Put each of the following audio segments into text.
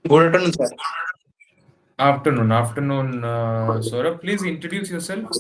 Good afternoon, sir. Afternoon, Sourav. Please introduce yourself.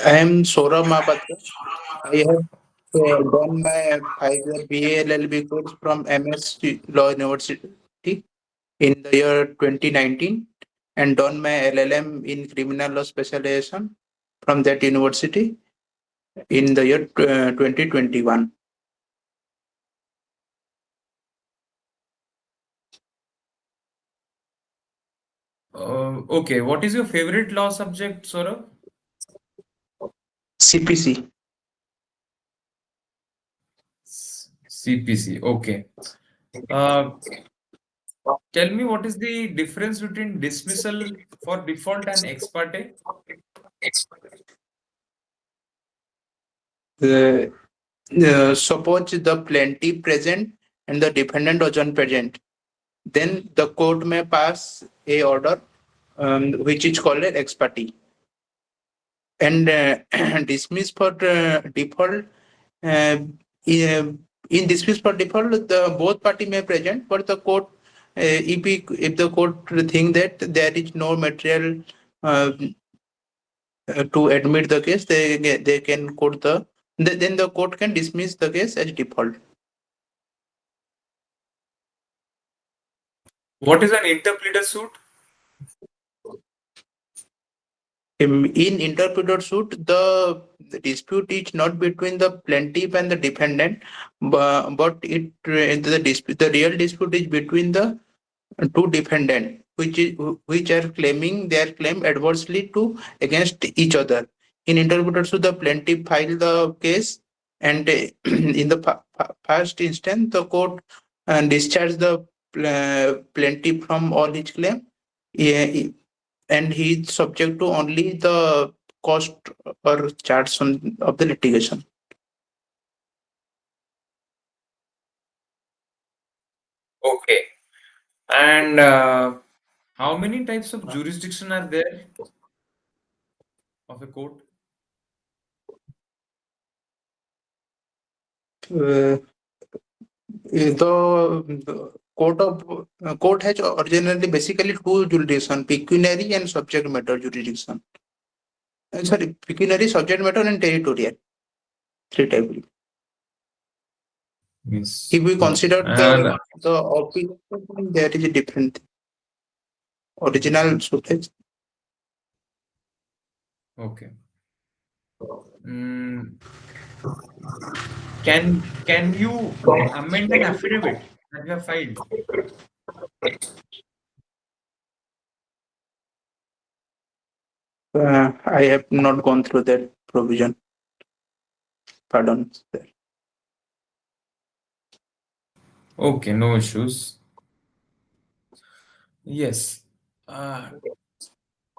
I am Sourav Mahapatra. I have done my 5-year BA LLB course from MS Law University in the year 2019 and done my LLM in criminal law specialization from that university in the year 2021. Okay, what is your favorite law subject, Sourav? CPC. CPC. Okay. Uh, Tell me what is the difference between dismissal for default and ex parte? Uh, Suppose the plaintiff present and the defendant was present. Then the court may pass a order which is called an ex parte. And dismiss for default. Uh, in dismiss for default, the both party may present, but the court, if the court think that there is no material uh, to admit the case, they can court then the court can dismiss the case as default. What is an interpleader suit? In interpreter suit, the dispute is not between the plaintiff and the defendant, but the real dispute is between the two defendants, which are claiming their claim adversely to against each other. In interpreter suit, the plaintiff filed the case, and in the first instance, the court discharged the plaintiff from all his claim. Yeah, and he is subject to only the cost or charge of the litigation. Okay. And how many types of jurisdiction are there of a court? Uh, the court has originally basically two jurisdiction: pecuniary and subject matter jurisdiction. Sorry, pecuniary, subject matter, and territorial. Three types. If Yes. we consider And the appeal, there is a different original footage. okay. Mm, can you amend an affidavit that you have filed? I have not gone through that provision. Pardon. Okay, no issues. Yes. Uh,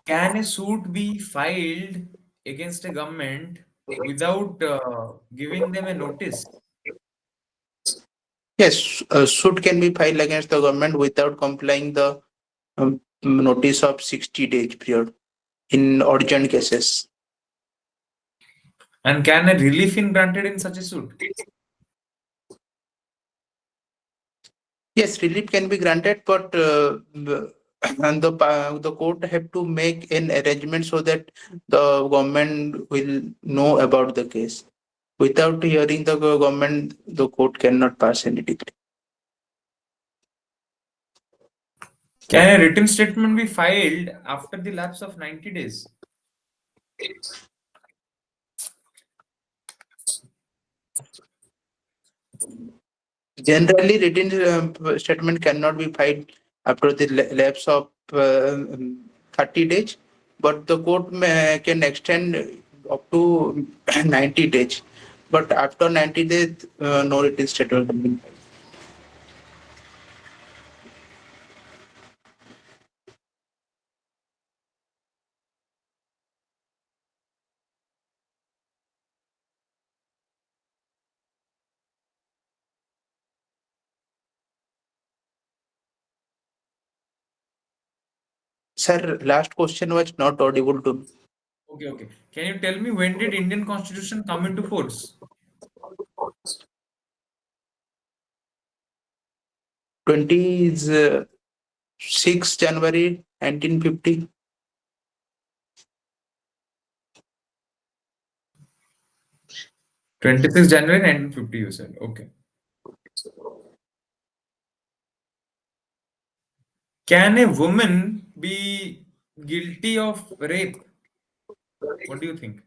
can a suit be filed against a government without giving them a notice? Yes, a suit can be filed against the government without complying the notice of 60 days period in urgent cases. And can a relief in granted in such a suit? Yes, relief can be granted, but and the court have to make an arrangement so that the government will know about the case. Without hearing the government, the court cannot pass any decree. Can a written statement be filed after the lapse of 90 days? Generally, written statement cannot be filed after the lapse of 30 days, but the court can extend up to 90 days. But after 90 days, no written statement can be filed. Sir, last question was not audible to me. Okay, okay. Can you tell me when did Indian Constitution come into force? 20 is 6 January 1950. 26 January 1950, you said. Okay. Can a woman be guilty of rape? What do you think?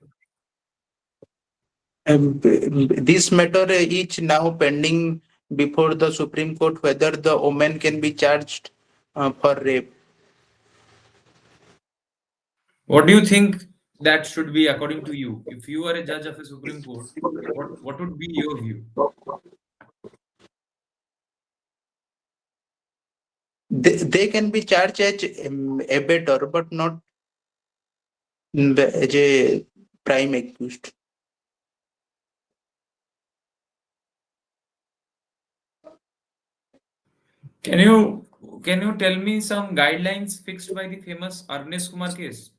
This matter is now pending before the Supreme Court whether the woman can be charged for rape. What do you think that should be according to you? If you are a judge of a Supreme Court, what would be your view? They can be charged as abettor, but not as a prime accused. Can you can you tell me some guidelines fixed by the famous Arnesh Kumar case?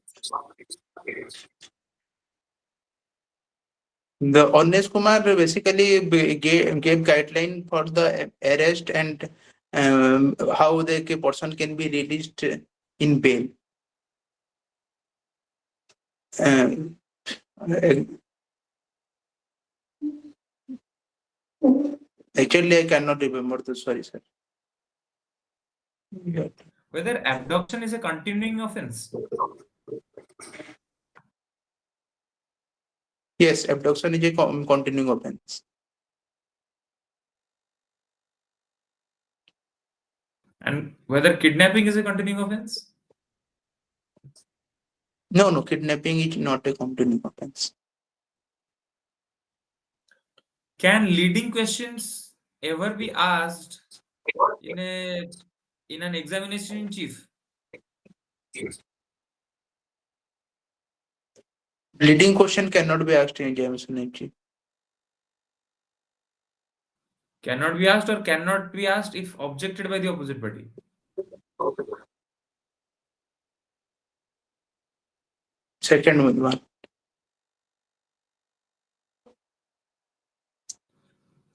The Honest Kumar basically gave guideline for the arrest and how the person can be released in bail. Um, uh, Actually, I cannot remember the sorry, sir. Yeah. Whether abduction is a continuing offense Yes, abduction is a continuing offense. and whether kidnapping is a continuing offense? No, no, kidnapping is not a continuing offense. Can leading questions ever be asked in a in an examination in chief? Leading question cannot be asked in examination in chief. Cannot be asked or cannot be asked if objected by the opposite party. Second one.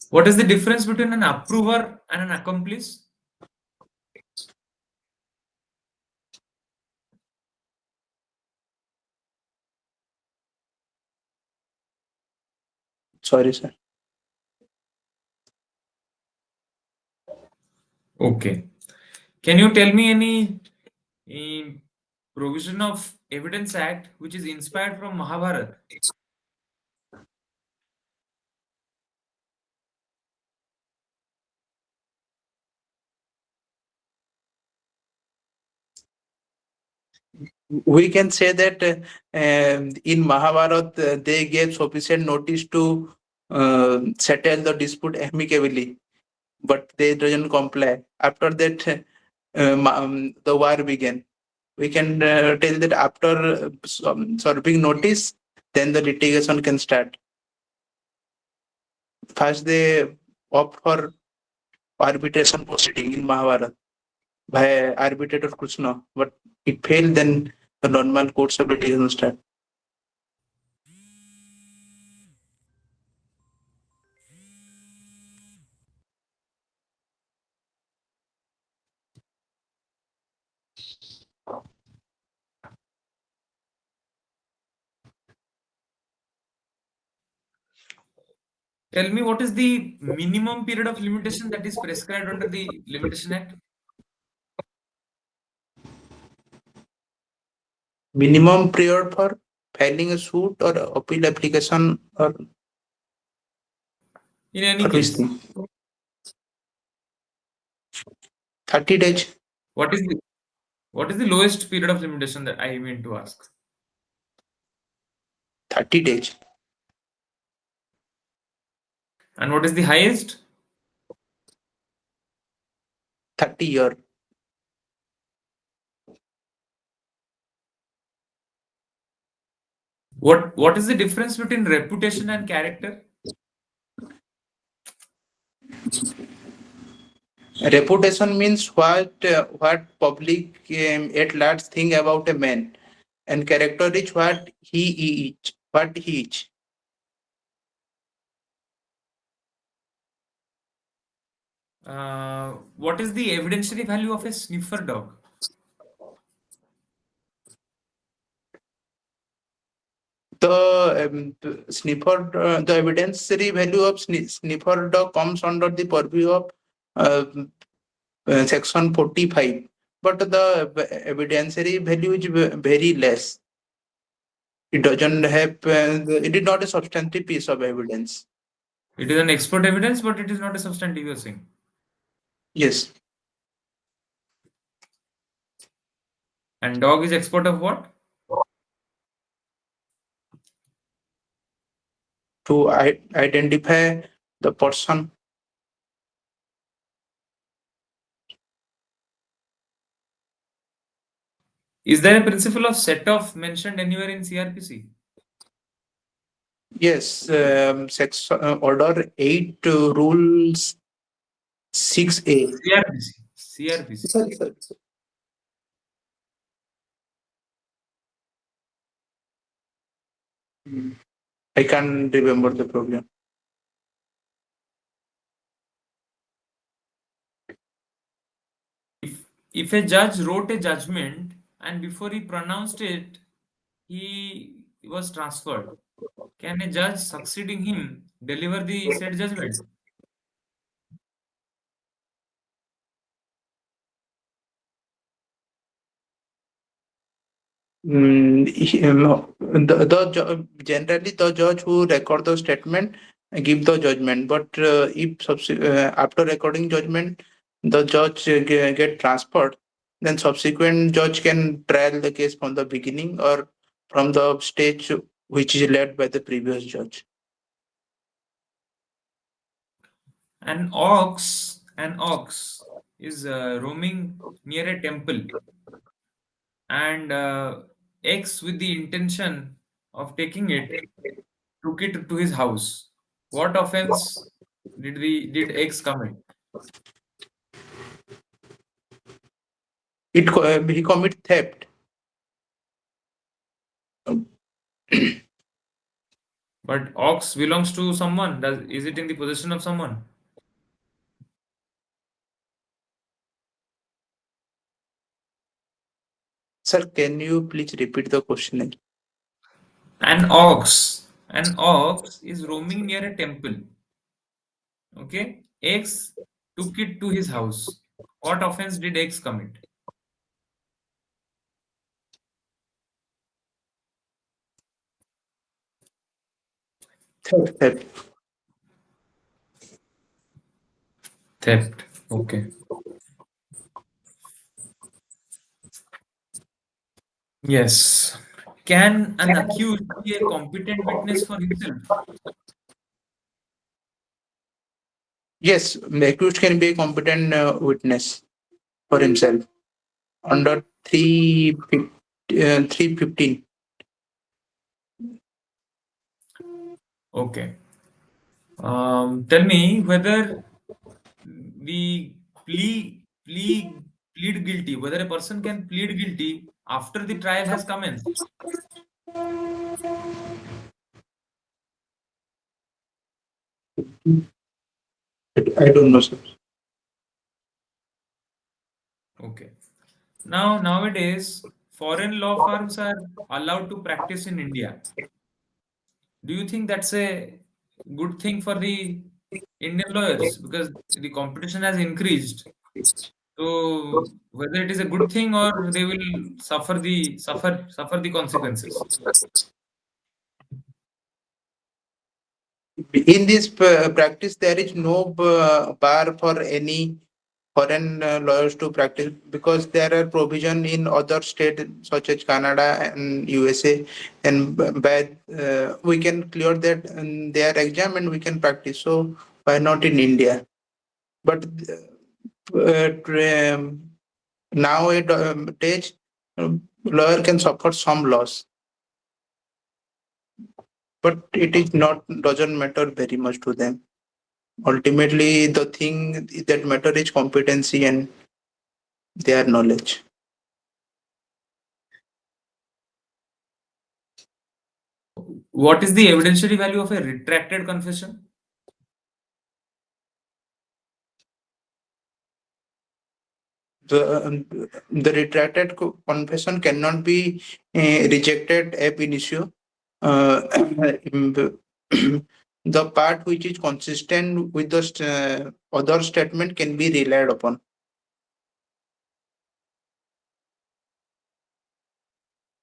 What is the difference between an approver and an accomplice? Sorry, sir. Okay. Can you tell me any provision of Evidence Act which is inspired from Mahabharata? We can say that in Mahabharata they gave sufficient notice to settle the dispute amicably, but they didn't comply. After that, the war began. We can tell that after serving notice, then the litigation can start. First, they opt for arbitration proceeding in Mahabharata by arbitrator Krishna, but it failed. Then the normal courts of litigation start. Tell me what is the minimum period of limitation that is prescribed under the Limitation Act? Minimum period for filing a suit or appeal application In any or which case, thing? 30 days. what is the what is the lowest period of limitation that I mean to ask? 30 days. And what is the highest? 30 year. What is the difference between reputation and character? Reputation means what public at large think about a man, and character is what he is. What he is. What is the evidentiary value of a sniffer dog? The evidentiary value of sniffer dog comes under the purview of uh, section 45, but the evidentiary value is very less. It doesn't have, it is not a substantive piece of evidence. It is an expert evidence, but it is not a substantive, you're saying. Yes, And dog is expert of what? to identify the person. Is there a principle of set off mentioned anywhere in CRPC? Yes, section order 8 rules 6A. CRPC. CRPC. Sorry, sorry. I can't remember the program. If a judge wrote a judgment and before he pronounced it, he was transferred, can a judge succeeding him deliver the said judgment? No, generally the judge who record the statement give the judgment, but if after recording judgment the judge get transferred, then subsequent judge can trial the case from the beginning or from the stage which is led by the previous judge. An ox is roaming near a temple, and X, with the intention of taking it, took it to his house. What offense did X commit? He commit theft. But ox belongs to someone. Is it in the possession of someone? Sir, can you please repeat the question? An ox is roaming near a temple. Okay, X took it to his house. What offense did X commit? Theft. Theft. Okay. Yes. Can an accused be a competent witness for himself? Yes, the accused can be a competent witness for himself under 315. Okay. Tell me whether we plead guilty, whether a person can plead guilty after the trial has commenced. I don't know, sir. Okay. Now, nowadays, foreign law firms are allowed to practice in India. Do you think that's a good thing for the Indian lawyers? Because the competition has increased. So whether it is a good thing or they will suffer the consequences. In this practice, there is no bar for any foreign lawyers to practice because there are provision in other states such as Canada and USA, and by we can clear that their exam and we can practice. So why not in India? But nowadays, lawyer can suffer some loss, but it is not doesn't matter very much to them. Ultimately, the thing that matter is competency and their knowledge. What is the evidentiary value of a retracted confession? the retracted confession cannot be rejected ab initio. Uh, the part which is consistent with the other statement can be relied upon.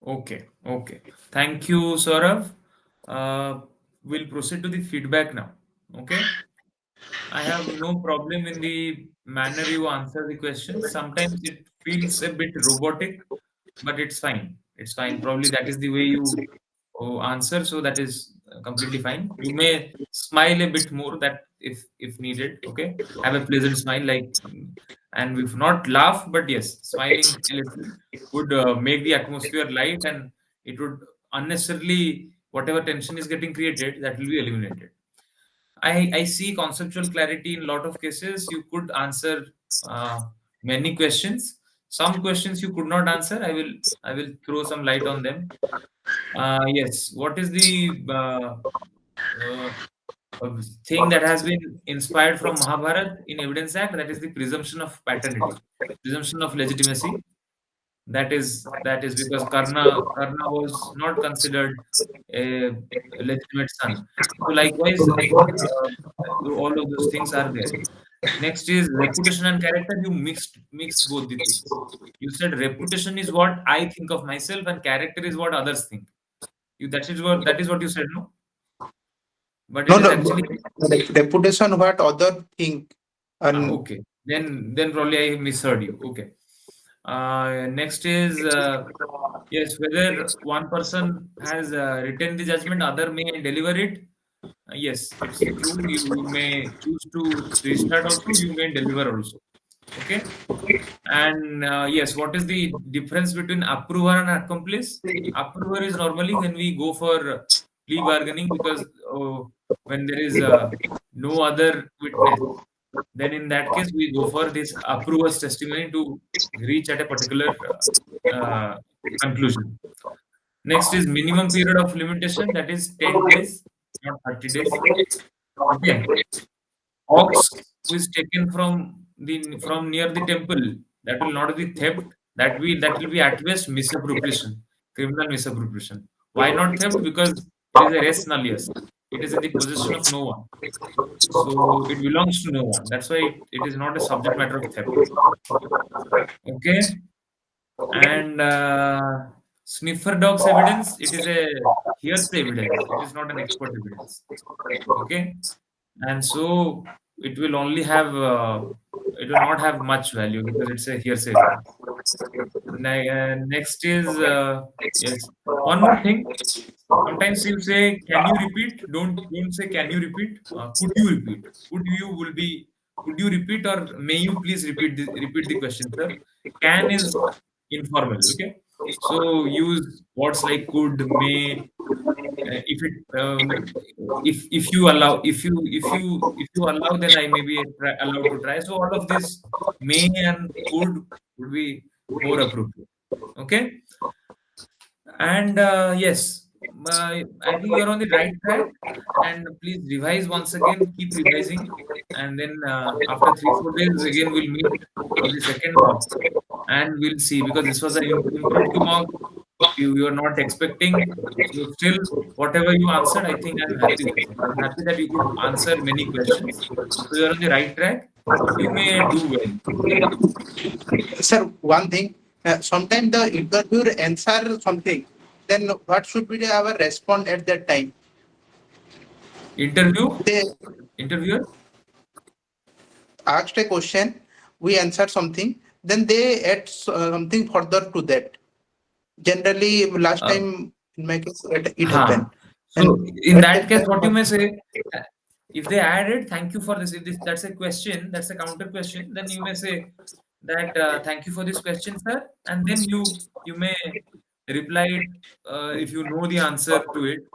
Okay, okay. Thank you, Sourav. Uh, we'll proceed to the feedback now. Okay. I have no problem in the manner you answer the questions. Sometimes it feels a bit robotic, but it's fine. It's fine. Probably that is the way you answer, so that is completely fine. You may smile a bit more that if needed. Okay, have a pleasant smile, like, and if not laugh, but yes, smiling a little would make the atmosphere light, and it would unnecessarily whatever tension is getting created, that will be eliminated. I see conceptual clarity in a lot of cases. You could answer many questions. Some questions you could not answer. I will throw some light on them. Yes. What is the uh, thing that has been inspired from Mahabharata in Evidence Act? That is the presumption of paternity, presumption of legitimacy. That is because Karna was not considered a legitimate son. So likewise, all of those things are there. Next is reputation and character. You mixed both the things. You said reputation is what I think of myself, and character is what others think. You that is what you said, no? But No, it is no, actually reputation what other think, and okay. Then probably I misheard you. Okay. Next is yes, whether one person has written the judgment, other may deliver it. Yes, it's true. You may choose to restart also. You may deliver also. Okay. And yes, what is the difference between approver and accomplice? Approver is normally when we go for plea bargaining because when there is no other witness, then in that case we go for this approver's testimony to reach at a particular conclusion. Next is minimum period of limitation, that is 10 days, not 30 days. Okay. Ox is taken from near the temple, that will not be theft. That will be at best misappropriation, criminal misappropriation. Why not theft? Because it is a res nullius. It is in the possession of no one. So it belongs to no one. That's why it is not a subject matter of theft. Okay. And sniffer dog's evidence, it is a hearsay evidence. It is not an expert evidence. Okay. And so it will only have, it will not have much value because it's a hearsay evidence. Next is, yes, one more thing. Sometimes you say, "Can you repeat?" Don't say, "Can you repeat?" Could you repeat? Could you will be, could you repeat, or may you please repeat the question, sir? Can is informal. Okay, so use words like could, may. If it if you allow, if you allow, then I may be allowed to try. So all of this may and could would be more appropriate. Okay. And yes, I think you're on the right track. And please revise once again, keep revising. And then after 3 4 days, again, we'll meet for the second mock. And we'll see, because this was an impromptu mock. You are not expecting. So, still, whatever you answered, I think I'm happy with it. I'm happy that you could answer many questions. So, you're on the right track. You may do well. Okay. sir, one thing, sometimes the interviewer answer something, then what should be our response at that time? Interview, They interviewer. asked a question, we answered something, then they add something further to that. Generally, last Uh, time in my case, it Huh. happened. So And in at that that case, time, what you may say, uh, if they added, thank you for this. If this that's a question, that's a counter question, then you may say that thank you for this question, sir, and then you may reply it if you know the answer to it,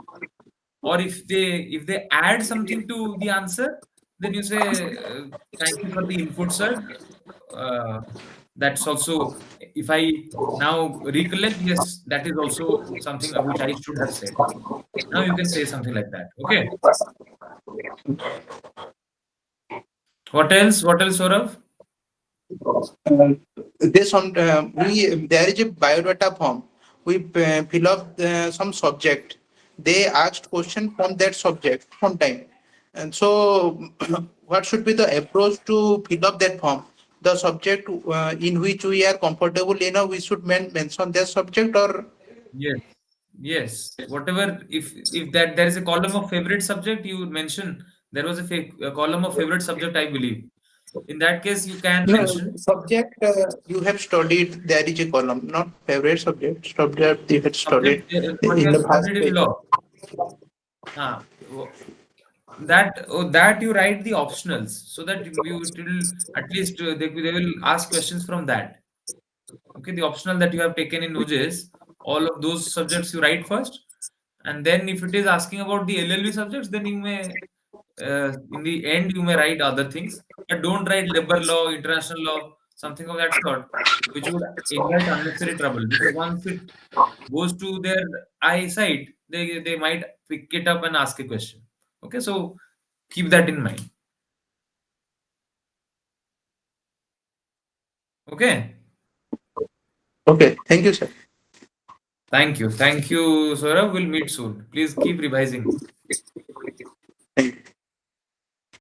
or if they add something to the answer, then you say thank you for the input, sir. Uh, that's also, if I now recollect, yes, that is also something which I should have said. Now you can say something like that. Okay. What else? What else, Saurav? Uh, we there is a biodata form. We fill up some subject. They asked question from that subject sometime, and so what should be the approach to fill up that form? The subject in which we are comfortable enough, we should mention that subject or Yes, yes. Whatever, if that there is a column of favorite subject, you would mention there was a column of favorite subject, I believe. In that case, you can no mention subject you have studied. There is a column, not favorite subject. Subject you had subject studied what you in have the first studied in page. law. Ah, that you write the optionals so that you it will at least they will ask questions from that. Okay, the optional that you have taken in OJS, all of those subjects you write first, and then if it is asking about the LLB subjects, then you may, in the end, you may write other things, but don't write labor law, international law, something of that sort, which would invite unnecessary trouble because once it goes to their eyesight, they might pick it up and ask a question. Okay, so keep that in mind. Okay, Okay, thank you, sir. thank you, Saurav. We'll meet soon. Please keep revising.